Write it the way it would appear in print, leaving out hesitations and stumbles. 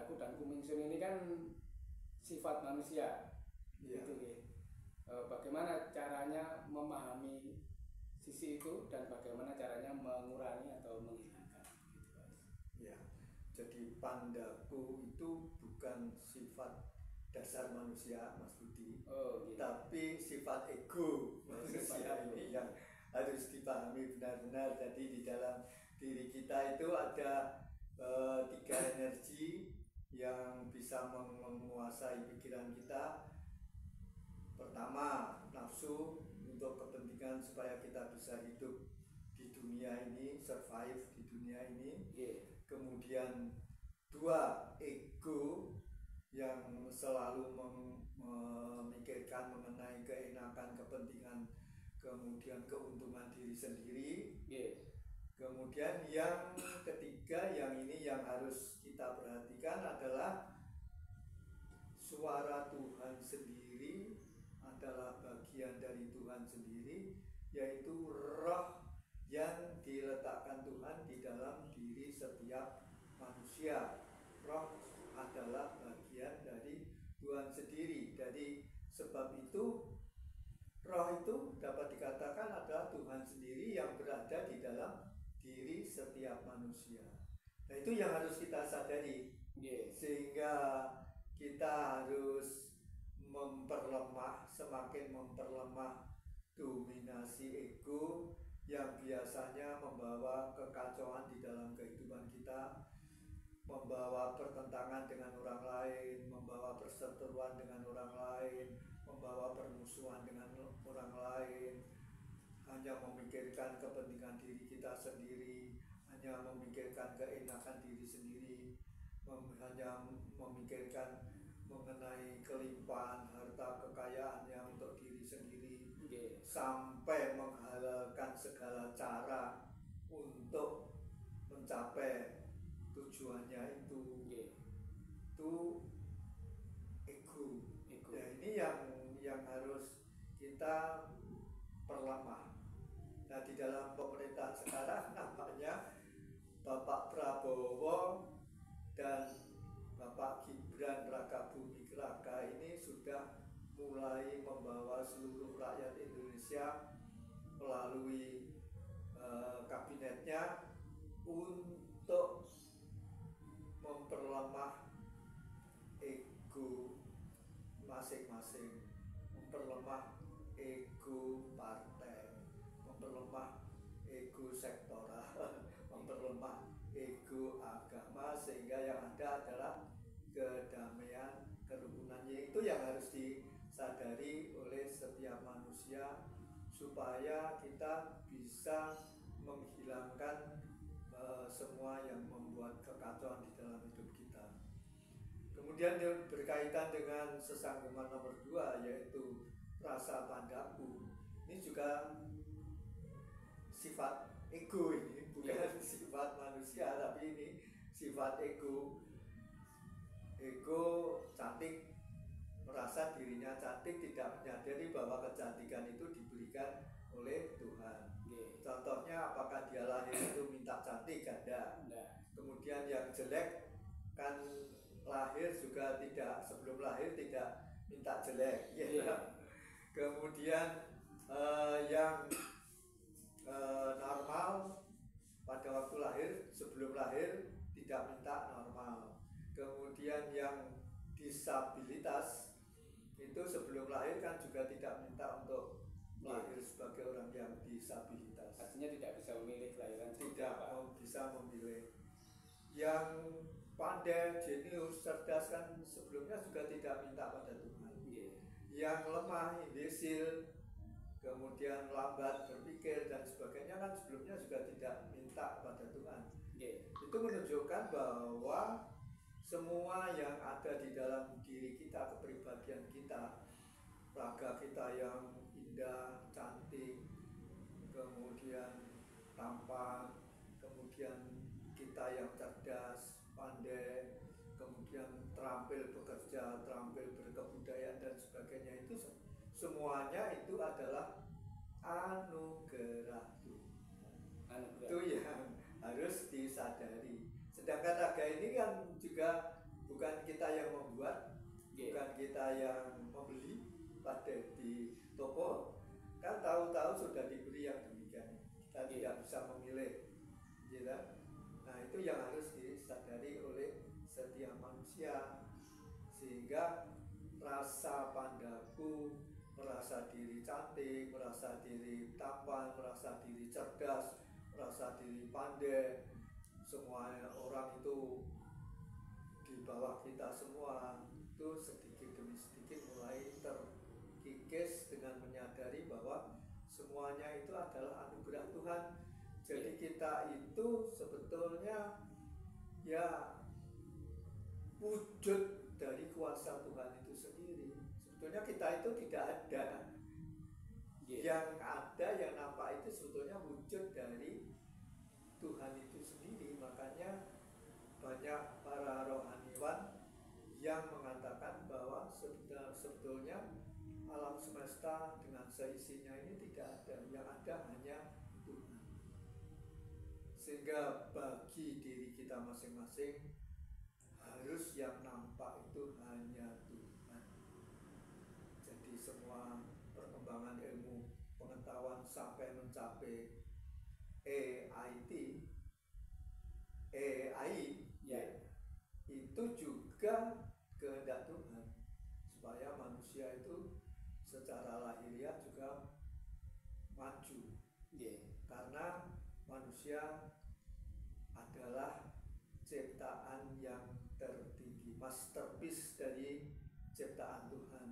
Pandaku dan Kumingsun ini kan sifat manusia. Iya. Gitu ya. Bagaimana caranya memahami sisi itu dan bagaimana caranya mengurangi atau menghilangkan gitu, Mas. Ya, jadi Pandaku itu bukan sifat dasar manusia, Mas Budi, Oh, gitu. tapi sifat ego manusia ini yang harus dipahami benar-benar. Jadi di dalam diri kita itu ada tiga energi yang bisa menguasai pikiran kita. Pertama, nafsu untuk kepentingan supaya kita bisa hidup di dunia ini, survive di dunia ini. Yeah. Kemudian dua, ego yang selalu memikirkan mengenai keenakan, kepentingan, kemudian keuntungan diri sendiri. Yeah. Kemudian yang ketiga, yang ini yang harus kita perhatikan adalah suara Tuhan sendiri adalah bagian dari Tuhan sendiri, yaitu roh yang diletakkan Tuhan di dalam diri setiap manusia. Roh adalah bagian dari Tuhan sendiri. Jadi sebab itu roh itu dapat dikatakan adalah Tuhan sendiri yang berada di dalam diri setiap manusia. Nah, itu yang harus kita sadari. Yeah. Sehingga kita harus semakin memperlemah dominasi ego yang biasanya membawa kekacauan di dalam kehidupan kita, membawa pertentangan dengan orang lain, membawa perseteruan dengan orang lain, membawa permusuhan dengan orang lain, hanya memikirkan kepentingan diri kita sendiri, hanya memikirkan keenakan diri sendiri, hanya memikirkan mengenai kelimpahan harta kekayaan yang untuk diri sendiri. Yeah. Sampai menghalalkan segala cara untuk mencapai tujuannya itu. Yeah. Itu ego. Ya, ini yang harus kita perlemah. Nah, di dalam pemerintahan sekarang nampaknya Bapak Prabowo dan Bapak Gibran Raka Buming Raka ini sudah mulai membawa seluruh rakyat Indonesia melalui kabinetnya untuk memperlemah ego masing-masing, memperlemah ego partai, memperlemah ego sektoral, memperlemah ego agama, sehingga yang ada adalah kedamaian, kerukunannya. Itu yang harus disadari oleh setiap manusia supaya kita bisa menghilangkan semua yang membuat kekacauan di dalam hidup kita. Kemudian berkaitan dengan sesangguman nomor 2, yaitu rasa Pandaku. Ini juga sifat ego, ini bukan sifat manusia, tapi ini sifat ego. Ego cantik, merasa dirinya cantik, tidak menyadari bahwa kecantikan itu diberikan oleh Tuhan. Contohnya, apakah dia lahir itu minta cantik? Ada. Kemudian yang jelek kan lahir juga tidak, sebelum lahir tidak minta jelek. Kemudian yang normal pada waktu lahir, sebelum lahir tidak minta normal. Kemudian yang disabilitas itu sebelum lahir kan juga tidak minta untuk lahir sebagai orang yang disabilitas. Artinya tidak bisa memilih kelahiran, tidak bisa memilih. Yang pandai, jenius, cerdas kan sebelumnya juga tidak minta pada Tuhan. Yang lemah, imbesil, kemudian lambat berpikir dan sebagainya kan sebelumnya juga tidak minta pada Tuhan. Itu menunjukkan bahwa semua yang ada di dalam diri kita, kepribadian kita, raga kita yang indah, cantik, kemudian tampan, kemudian kita yang cerdas, pandai, kemudian terampil bekerja, terampil berkebudayaan dan sebagainya, itu semuanya itu adalah anugerah Tuhan. Itu yang harus disadari. Sedangkan raga ini kan juga bukan kita yang membuat, bukan kita yang membeli pada di toko. Kan tahu-tahu sudah diberi yang demikian, kita tidak bisa memilih, gitu. Nah itu yang harus disadari oleh setiap manusia, sehingga rasa pandangku, merasa diri cantik, merasa diri tampan, merasa diri cerdas, merasa diri pandai, semua orang itu di bawah kita semua, itu sedikit demi sedikit mulai terkikis dengan menyadari bahwa semuanya itu adalah anugerah Tuhan. Jadi kita itu sebetulnya ya wujud dari kuasa Tuhan itu sendiri. Sebetulnya kita itu tidak ada. Yang ada, yang nampak itu sebetulnya wujud dari Tuhan itu sendiri. Makanya banyak para rohaniwan yang mengatakan bahwa sebetulnya alam semesta dengan seisinya ini tidak ada. Yang ada hanya Tuhan. Sehingga bagi diri kita masing-masing harus yang nampak itu hanya Tuhan. Jadi semua perkembangan ilmu pengetahuan sampai mencapai AI ya, itu juga kehendak Tuhan supaya manusia itu secara lahiriah juga maju, karena manusia adalah ciptaan yang tertinggi, masterpiece dari ciptaan